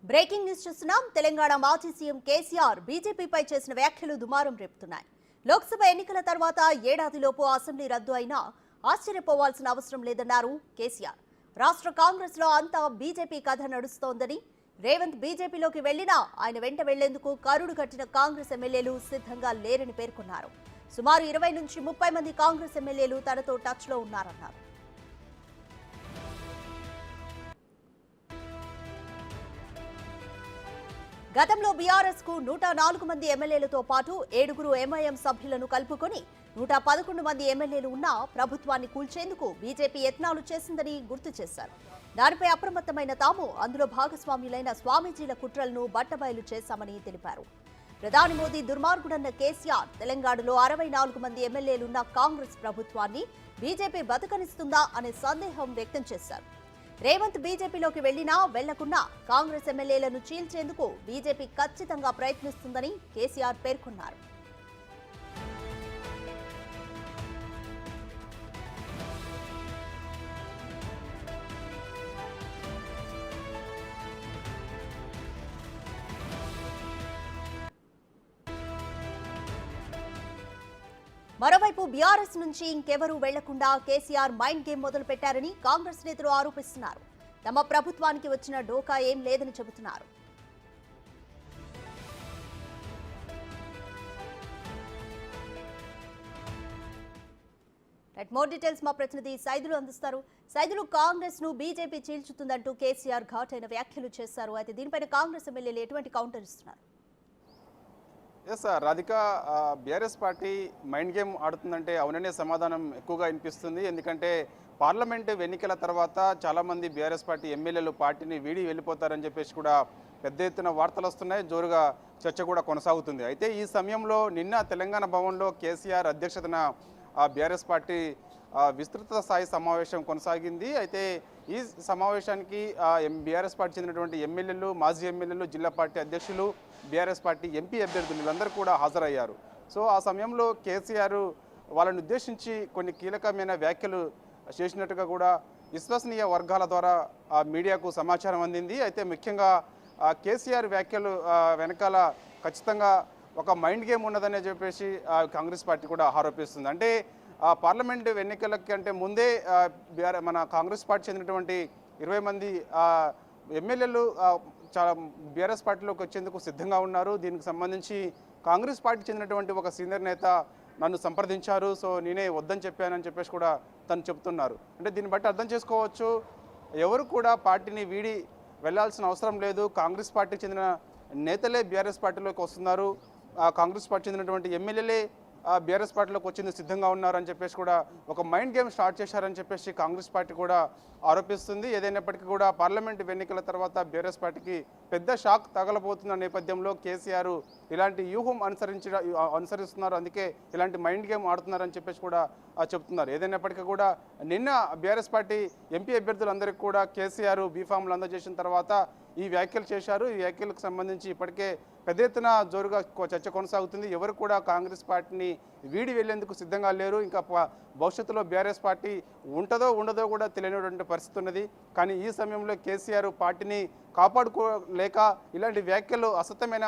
Breaking news చూస్తున్నాం. తెలంగాణ మాజీ CM KCR బీజేపీపై చేసిన వ్యాఖ్యలు దుమారం రేపుతున్నాయి. లోక్సభ ఎన్నికల తర్వాత ఏడాదిలోపు అసెంబ్లీ రద్దు అయినా ఆశ్చర్యపోవాల్సిన అవసరం లేదన్నారు కేసీఆర్. రాష్ట్ర కాంగ్రెస్ లో అంతా బీజేపీ కథ నడుస్తోందని, రేవంత్ బీజేపీలోకి వెళ్లినా ఆయన వెంట వెళ్లేందుకు కరుడు కట్టిన కాంగ్రెస్ ఎమ్మెల్యేలు సిద్ధంగా లేరని పేర్కొన్నారు. సుమారు 20 నుంచి 30 మంది కాంగ్రెస్ ఎమ్మెల్యేలు తనతో టచ్ లో ఉన్నారన్నారు. గతంలో బీఆర్ఎస్ కు 104 మంది ఎమ్మెల్యేలతో పాటు 7 ఎంఐఎం సభ్యులను కలుపుకొని 111 మంది ఎమ్మెల్యేలు ఉన్నా ప్రభుత్వాన్ని కూల్చేందుకు బీజేపీ యత్నాలు చేసిందని గుర్తు చేశారు. దానిపై అప్రమత్తమైన తాము అందులో భాగస్వామ్యులైన స్వామీజీల కుట్రలను బట్టబయలు చేశామని తెలిపారు. ప్రధాని మోదీ దుర్మార్గుడన్న కేసీఆర్ తెలంగాణలో 64 మంది ఎమ్మెల్యేలున్న కాంగ్రెస్ ప్రభుత్వాన్ని బీజేపీ బతకనిస్తుందా అనే సందేహం వ్యక్తం చేశారు. రేవంత్ బీజేపీలోకి వెళ్లినా వెళ్లకున్నా కాంగ్రెస్ ఎమ్మెల్యేలను చీల్చేందుకు బీజేపీ ఖచ్చితంగా ప్రయత్నిస్తుందని కేసీఆర్ పేర్కొన్నారు. మరోవైపు బీఆర్ఎస్ నుంచి ఇంకెవరూ వెళ్లకుండా కేసీఆర్ మైండ్ గేమ్ మొదలు పెట్టారని కాంగ్రెస్ నేతలు ఆరోపిస్తున్నారు. తమ ప్రభుత్వానికి వచ్చిన డోకా ఏం లేదని చెబుతున్నారు. మోర్ డీటెయిల్స్ మా ప్రతినిధి సైదులు అందిస్తారు. సైదులు, కాంగ్రెస్ ను బీజేపీ చీల్చుతుందంటూ కేసీఆర్ ఘాటైన వ్యాఖ్యలు చేశారు. అయితే దీనిపైన కాంగ్రెస్ ఎమ్మెల్యేలు ఎటువంటి కౌంటర్ ఇస్తున్నారు? Yes sir, Radhika, BRS party mind game ఆడుతుందంటే అవుననే సమాధానం ఎక్కువగా వినిపిస్తుంది. ఎందుకంటే పార్లమెంటు ఎన్నికల తర్వాత చాలామంది బీఆర్ఎస్ పార్టీ ఎమ్మెల్యేలు పార్టీని వీడి వెళ్ళిపోతారని చెప్పేసి కూడా పెద్ద ఎత్తున వార్తలు వస్తున్నాయి. జోరుగా చర్చ కూడా కొనసాగుతుంది. అయితే ఈ సమయంలో నిన్న తెలంగాణ భవన్లో కేసీఆర్ అధ్యక్షతన బీఆర్ఎస్ పార్టీ విస్తృత స్థాయి సమావేశం కొనసాగింది. అయితే ఈ సమావేశానికి బీఆర్ఎస్ పార్టీ చెందినటువంటి ఎమ్మెల్యేలు, మాజీ ఎమ్మెల్యేలు, జిల్లా పార్టీ అధ్యక్షులు, బీఆర్ఎస్ పార్టీ ఎంపీ అభ్యర్థులు వీళ్ళందరూ కూడా హాజరయ్యారు. సో ఆ సమయంలో కేసీఆర్ వాళ్ళని ఉద్దేశించి కొన్ని కీలకమైన వ్యాఖ్యలు చేసినట్టుగా కూడా విశ్వసనీయ వర్గాల ద్వారా మీడియాకు సమాచారం అందింది. అయితే ముఖ్యంగా కేసీఆర్ వ్యాఖ్యలు వెనకాల ఖచ్చితంగా ఒక మైండ్ గేమ్ ఉన్నదని చెప్పేసి కాంగ్రెస్ పార్టీ కూడా ఆరోపిస్తుంది. అంటే పార్లమెంటు ఎన్నికల కంటే ముందే మన కాంగ్రెస్ పార్టీ చెందినటువంటి 20 మంది ఎమ్మెల్యేలు చాలా బీఆర్ఎస్ పార్టీలోకి వచ్చేందుకు సిద్ధంగా ఉన్నారు. దీనికి సంబంధించి కాంగ్రెస్ పార్టీ చెందినటువంటి ఒక సీనియర్ నేత నన్ను సంప్రదించారు. సో నేనే వద్దని చెప్పానని చెప్పేసి కూడా తను చెప్తున్నారు. అంటే దీన్ని బట్టి అర్థం చేసుకోవచ్చు, ఎవరు కూడా పార్టీని వీడి వెళ్లాల్సిన అవసరం లేదు. కాంగ్రెస్ పార్టీకి చెందిన నేతలే బీఆర్ఎస్ పార్టీలోకి వస్తున్నారు. కాంగ్రెస్ పార్టీ చెందినటువంటి ఎమ్మెల్యేలే బీఆర్ఎస్ పార్టీలోకి వచ్చింది సిద్ధంగా ఉన్నారని చెప్పేసి కూడా ఒక మైండ్ గేమ్ స్టార్ట్ చేశారని చెప్పేసి కాంగ్రెస్ పార్టీ కూడా ఆరోపిస్తుంది. ఏదైనప్పటికీ కూడా పార్లమెంటు ఎన్నికల తర్వాత బీఆర్ఎస్ పార్టీకి పెద్ద షాక్ తగలబోతున్న నేపథ్యంలో కేసీఆర్ ఇలాంటి వ్యూహం అనుసరిస్తున్నారు. అందుకే ఇలాంటి మైండ్ గేమ్ ఆడుతున్నారని చెప్పేసి కూడా చెప్తున్నారు. ఏదైనప్పటికీ కూడా నిన్న బీఆర్ఎస్ పార్టీ ఎంపీ అభ్యర్థులందరికీ కూడా కేసీఆర్ బీఫామ్లు అందజేసిన తర్వాత ఈ వ్యాఖ్యలు చేశారు. ఈ వ్యాఖ్యలకు సంబంధించి ఇప్పటికే పెద్ద ఎత్తున జోరుగా చర్చ కొనసాగుతుంది. ఎవరు కూడా కాంగ్రెస్ పార్టీని వీడి వెళ్లేందుకు సిద్ధంగా లేరు. ఇంకా భవిష్యత్తులో బీఆర్ఎస్ పార్టీ ఉంటుందో ఉండదో కూడా తెలియనటువంటి పరిస్థితి ఉన్నది. కానీ ఈ సమయంలో కేసీఆర్ పార్టీని కాపాడుకోలేక ఇలాంటి వ్యాఖ్యలు, అసత్యమైన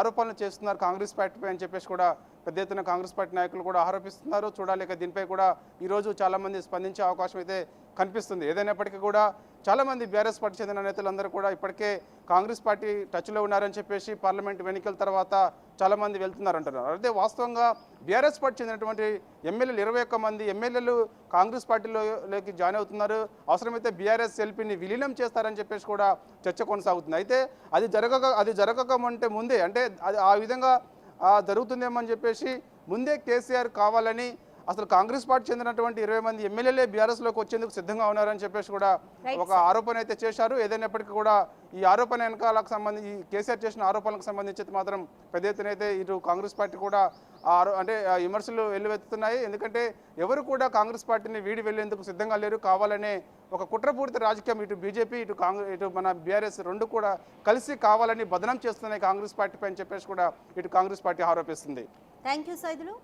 ఆరోపణలు చేస్తున్నారు కాంగ్రెస్ పార్టీపై అని చెప్పేసి కూడా పెద్ద ఎత్తున కాంగ్రెస్ పార్టీ నాయకులు కూడా ఆరోపిస్తున్నారు. చూడాలేక దీనిపై కూడా ఈరోజు చాలామంది స్పందించే అవకాశం అయితే కనిపిస్తుంది. ఏదైనప్పటికీ కూడా చాలామంది బీఆర్ఎస్ పార్టీ చెందిన నేతలందరూ కూడా ఇప్పటికే కాంగ్రెస్ పార్టీ టచ్లో ఉన్నారని చెప్పేసి పార్లమెంట్ ఎన్నికల తర్వాత చాలామంది వెళ్తున్నారంటున్నారు. అదే వాస్తవంగా బీఆర్ఎస్ పార్టీ చెందినటువంటి ఎమ్మెల్యేలు 21 మంది ఎమ్మెల్యేలు కాంగ్రెస్ పార్టీలోకి జాయిన్ అవుతున్నారు. అవసరమైతే బీఆర్ఎస్ ఎల్పీని విలీనం చేస్తారని చెప్పేసి కూడా చర్చ కొనసాగుతుంది. అయితే అది జరగకమంటే ముందే, అంటే అది ఆ విధంగా జరుగుతుందేమో అని చెప్పేసి ముందే కేసీఆర్ కావాలని అసలు కాంగ్రెస్ పార్టీ చెందినటువంటి 20 మంది ఎమ్మెల్యేలే బీఆర్ఎస్లోకి వచ్చేందుకు సిద్ధంగా ఉన్నారని చెప్పేసి కూడా ఒక ఆరోపణ అయితే చేశారు. ఏదైనప్పటికీ కూడా ఈ ఆరోపణ వెనకాలకు సంబంధించి కేసీఆర్ చేసిన ఆరోపణలకు సంబంధించి మాత్రం పెద్ద ఎత్తున అయితే ఇటు కాంగ్రెస్ పార్టీ కూడా అంటే విమర్శలు వెల్లువెత్తుతున్నాయి. ఎందుకంటే ఎవరు కూడా కాంగ్రెస్ పార్టీని వీడి వెళ్లేందుకు సిద్ధంగా లేరు. కావాలనే ఒక కుట్రపూరిత రాజకీయం ఇటు బీజేపీ ఇటు మన బీఆర్ఎస్ రెండు కూడా కలిసి కావాలని బదనాం చేస్తున్నాయి కాంగ్రెస్ పార్టీపై అని చెప్పేసి కూడా ఇటు కాంగ్రెస్ పార్టీ ఆరోపిస్తుంది. థాంక్యూ సైదులు.